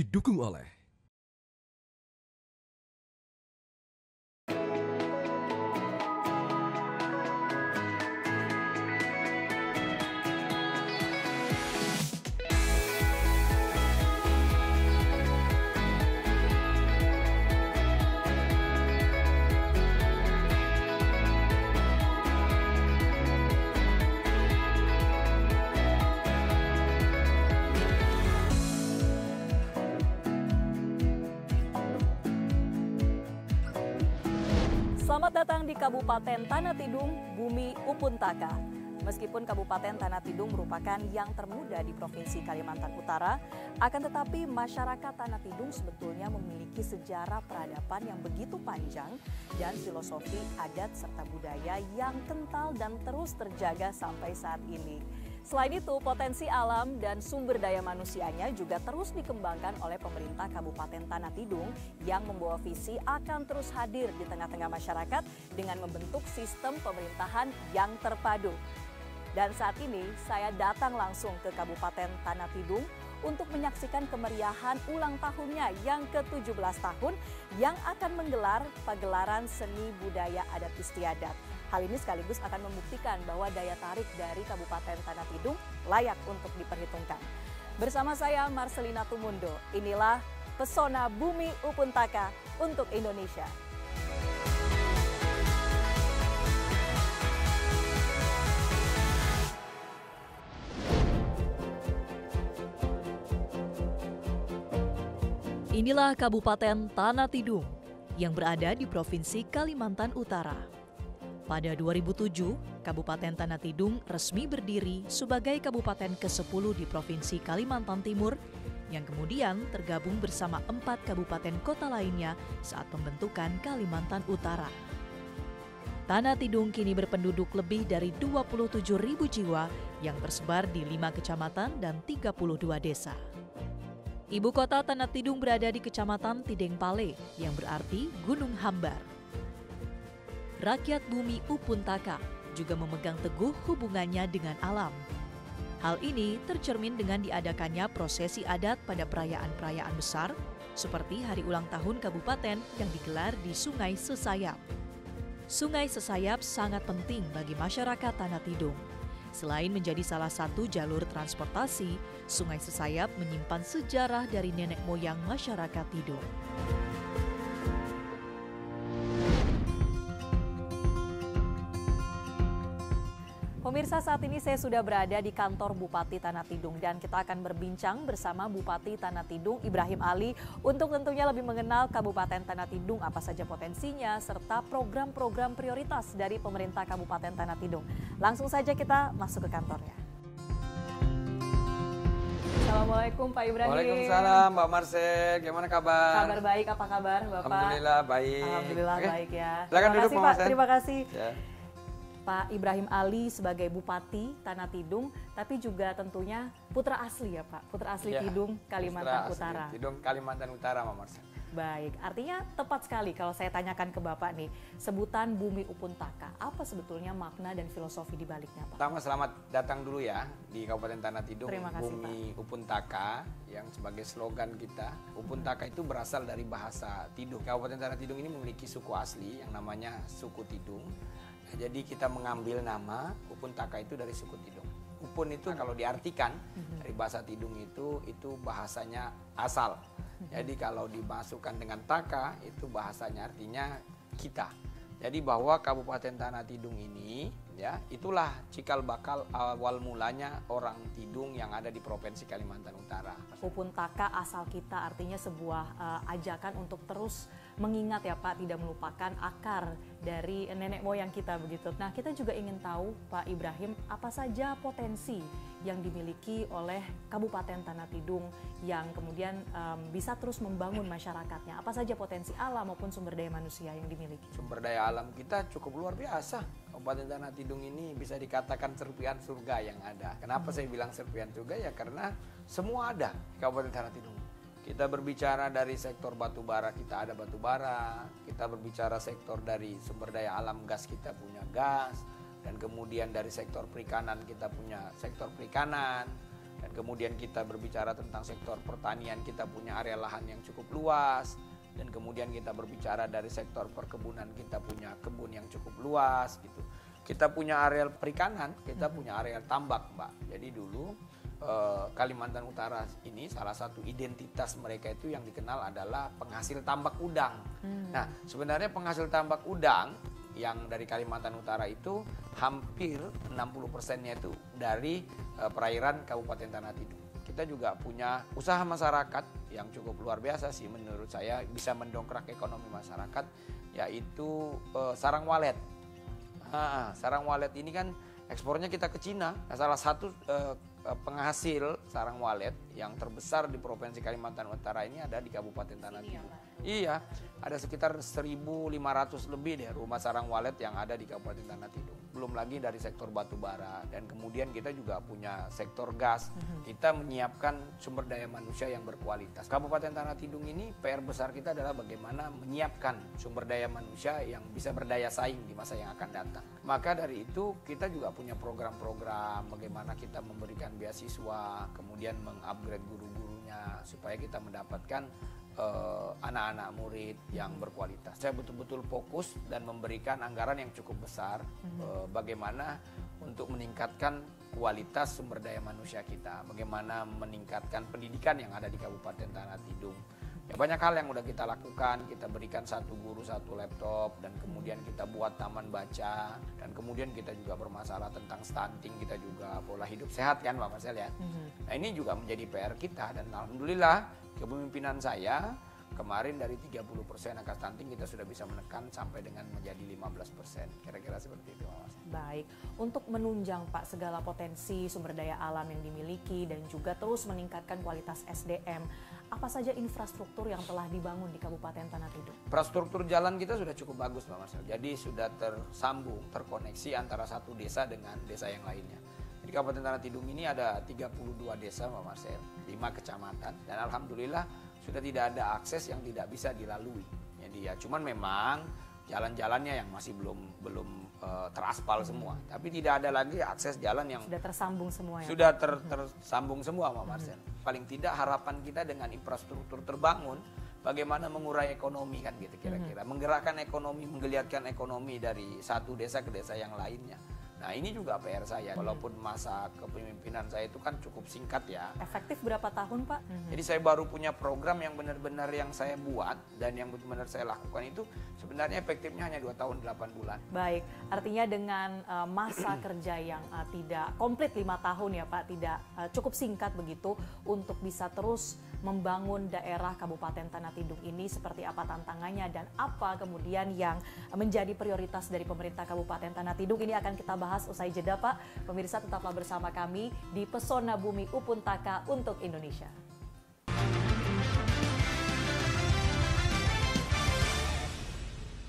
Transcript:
didukung oleh Selamat datang di Kabupaten Tanah Tidung, Bumi Upuntaka. Meskipun Kabupaten Tanah Tidung merupakan yang termuda di Provinsi Kalimantan Utara, akan tetapi masyarakat Tanah Tidung sebetulnya memiliki sejarah peradaban yang begitu panjang dan filosofi adat serta budaya yang kental dan terus terjaga sampai saat ini. Selain itu, potensi alam dan sumber daya manusianya juga terus dikembangkan oleh pemerintah Kabupaten Tanah Tidung yang membawa visi akan terus hadir di tengah-tengah masyarakat dengan membentuk sistem pemerintahan yang terpadu. Dan saat ini saya datang langsung ke Kabupaten Tanah Tidung untuk menyaksikan kemeriahan ulang tahunnya yang ke-17 tahun yang akan menggelar pagelaran seni budaya adat istiadat. Hal ini sekaligus akan membuktikan bahwa daya tarik dari Kabupaten Tanah Tidung layak untuk diperhitungkan. Bersama saya Marcelina Tumundo, inilah pesona Bumi Upuntaka untuk Indonesia. Inilah Kabupaten Tanah Tidung yang berada di Provinsi Kalimantan Utara. Pada 2007, Kabupaten Tanah Tidung resmi berdiri sebagai kabupaten ke-10 di Provinsi Kalimantan Timur yang kemudian tergabung bersama 4 kabupaten kota lainnya saat pembentukan Kalimantan Utara. Tanah Tidung kini berpenduduk lebih dari 27.000 jiwa yang tersebar di 5 kecamatan dan 32 desa. Ibu kota Tanah Tidung berada di Kecamatan Tidengpale yang berarti Gunung Hambar. Rakyat Bumi Upuntaka juga memegang teguh hubungannya dengan alam. Hal ini tercermin dengan diadakannya prosesi adat pada perayaan-perayaan besar seperti Hari Ulang Tahun Kabupaten yang digelar di Sungai Sesayap. Sungai Sesayap sangat penting bagi masyarakat Tanah Tidung. Selain menjadi salah satu jalur transportasi, Sungai Sesayap menyimpan sejarah dari nenek moyang masyarakat Tidung. Pemirsa, saat ini saya sudah berada di kantor Bupati Tanah Tidung dan kita akan berbincang bersama Bupati Tanah Tidung Ibrahim Ali untuk tentunya lebih mengenal Kabupaten Tanah Tidung, apa saja potensinya, serta program-program prioritas dari pemerintah Kabupaten Tanah Tidung. Langsung saja kita masuk ke kantornya. Assalamualaikum Pak Ibrahim. Waalaikumsalam Mbak Marcel, gimana kabar? Kabar baik, apa kabar Bapak? Alhamdulillah baik. Alhamdulillah baik ya. Silakan duduk Pak Marcel. Terima kasih. Ya. Pak Ibrahim Ali sebagai Bupati Tanah Tidung, tapi juga tentunya putra asli ya Pak, putra asli ya, Tidung, Kalimantan Utara. Tidung, Kalimantan Utara, Mbak Marcel. Baik, artinya tepat sekali kalau saya tanyakan ke Bapak nih, sebutan Bumi Upuntaka, apa sebetulnya makna dan filosofi di baliknya Pak? Pertama selamat datang dulu ya di Kabupaten Tanah Tidung. Terima kasih, Bumi Pak. Upuntaka yang sebagai slogan kita. Upuntaka itu berasal dari bahasa Tidung. Kabupaten Tanah Tidung ini memiliki suku asli yang namanya suku Tidung. Jadi kita mengambil nama Upuntaka itu dari suku Tidung. Upun itu kalau diartikan dari bahasa Tidung itu bahasanya asal. Jadi kalau dimasukkan dengan taka itu bahasanya artinya kita. Jadi bahwa Kabupaten Tanah Tidung ini ya itulah cikal bakal awal mulanya orang Tidung yang ada di Provinsi Kalimantan Utara. Upuntaka asal kita artinya sebuah ajakan untuk terus mengingat ya Pak, tidak melupakan akar dari nenek moyang kita begitu. Nah, kita juga ingin tahu Pak Ibrahim, apa saja potensi yang dimiliki oleh Kabupaten Tanah Tidung yang kemudian bisa terus membangun masyarakatnya. Apa saja potensi alam maupun sumber daya manusia yang dimiliki? Sumber daya alam kita cukup luar biasa. Kabupaten Tanah Tidung ini bisa dikatakan serpihan surga yang ada. Kenapa saya bilang serpihan surga? Ya karena semua ada di Kabupaten Tanah Tidung. Kita berbicara dari sektor batu bara, kita ada batu bara. Kita berbicara sektor dari sumber daya alam gas, kita punya gas. Dan kemudian dari sektor perikanan kita punya sektor perikanan. Dan Dan kemudian kita berbicara tentang sektor pertanian, kita punya area lahan yang cukup luas. Dan kemudian kita berbicara dari sektor perkebunan, kita punya kebun yang cukup luas gitu. Kita punya areal perikanan, kita punya areal tambak, Mbak. Jadi dulu Kalimantan Utara ini salah satu identitas mereka itu yang dikenal adalah penghasil tambak udang. Nah, sebenarnya penghasil tambak udang yang dari Kalimantan Utara itu hampir 60%-nya itu dari perairan Kabupaten Tanah Tidung. Kita juga punya usaha masyarakat yang cukup luar biasa sih menurut saya, bisa mendongkrak ekonomi masyarakat, yaitu sarang walet. Sarang walet ini kan ekspornya kita ke Cina. Nah, salah satu penghasil sarang walet yang terbesar di Provinsi Kalimantan Utara ini ada di Kabupaten Tanah Tidung. Iya, ada sekitar 1.500 lebih deh rumah sarang walet yang ada di Kabupaten Tanah Tidung. Belum lagi dari sektor batu bara, dan kemudian kita juga punya sektor gas. Kita menyiapkan sumber daya manusia yang berkualitas. Kabupaten Tanah Tidung ini PR besar kita adalah bagaimana menyiapkan sumber daya manusia yang bisa berdaya saing di masa yang akan datang. Maka dari itu kita juga punya program-program bagaimana kita memberikan beasiswa, kemudian mengupgrade guru-gurunya supaya kita mendapatkan anak-anak murid yang berkualitas. Saya betul-betul fokus dan memberikan anggaran yang cukup besar bagaimana untuk meningkatkan kualitas sumber daya manusia kita, bagaimana meningkatkan pendidikan yang ada di Kabupaten Tanah Tidung. Ya, banyak hal yang udah kita lakukan, kita berikan satu guru satu laptop, dan kemudian kita buat taman baca, dan kemudian kita juga bermasalah tentang stunting, kita juga pola hidup sehat kan Pak Marcel ya. Nah, ini juga menjadi PR kita, dan alhamdulillah kepemimpinan saya kemarin dari 30% angka stunting kita sudah bisa menekan sampai dengan menjadi 15%. Kira-kira seperti itu Mas. Baik, untuk menunjang Pak segala potensi sumber daya alam yang dimiliki dan juga terus meningkatkan kualitas SDM, apa saja infrastruktur yang telah dibangun di Kabupaten Tanah Tidung? Infrastruktur jalan kita sudah cukup bagus Pak Marcel. Jadi sudah tersambung, terkoneksi antara satu desa dengan desa yang lainnya. Di Kabupaten Tanah Tidung ini ada 32 desa Pak Marcel, 5 kecamatan, dan alhamdulillah sudah tidak ada akses yang tidak bisa dilalui. Jadi ya cuman memang jalan-jalannya yang masih belum teraspal semua. Tapi tidak ada lagi akses jalan yang sudah tersambung semua ya. Sudah tersambung semua Pak Marcel. Paling tidak harapan kita dengan infrastruktur terbangun, bagaimana mengurai ekonomi kan gitu kira-kira. Menggerakkan ekonomi, menggeliatkan ekonomi dari satu desa ke desa yang lainnya. Nah, ini juga PR saya, walaupun masa kepemimpinan saya itu kan cukup singkat ya. Efektif berapa tahun Pak? Jadi saya baru punya program yang benar-benar yang saya buat dan yang benar-benar saya lakukan itu sebenarnya efektifnya hanya 2 tahun 8 bulan. Baik, artinya dengan masa kerja yang tidak komplit 5 tahun ya Pak, tidak cukup singkat begitu untuk bisa terus membangun daerah Kabupaten Tanah Tidung ini, seperti apa tantangannya dan apa kemudian yang menjadi prioritas dari pemerintah Kabupaten Tanah Tidung, ini akan kita bahas usai jeda Pak. Pemirsa tetaplah bersama kami di Pesona Bumi Upuntaka untuk Indonesia.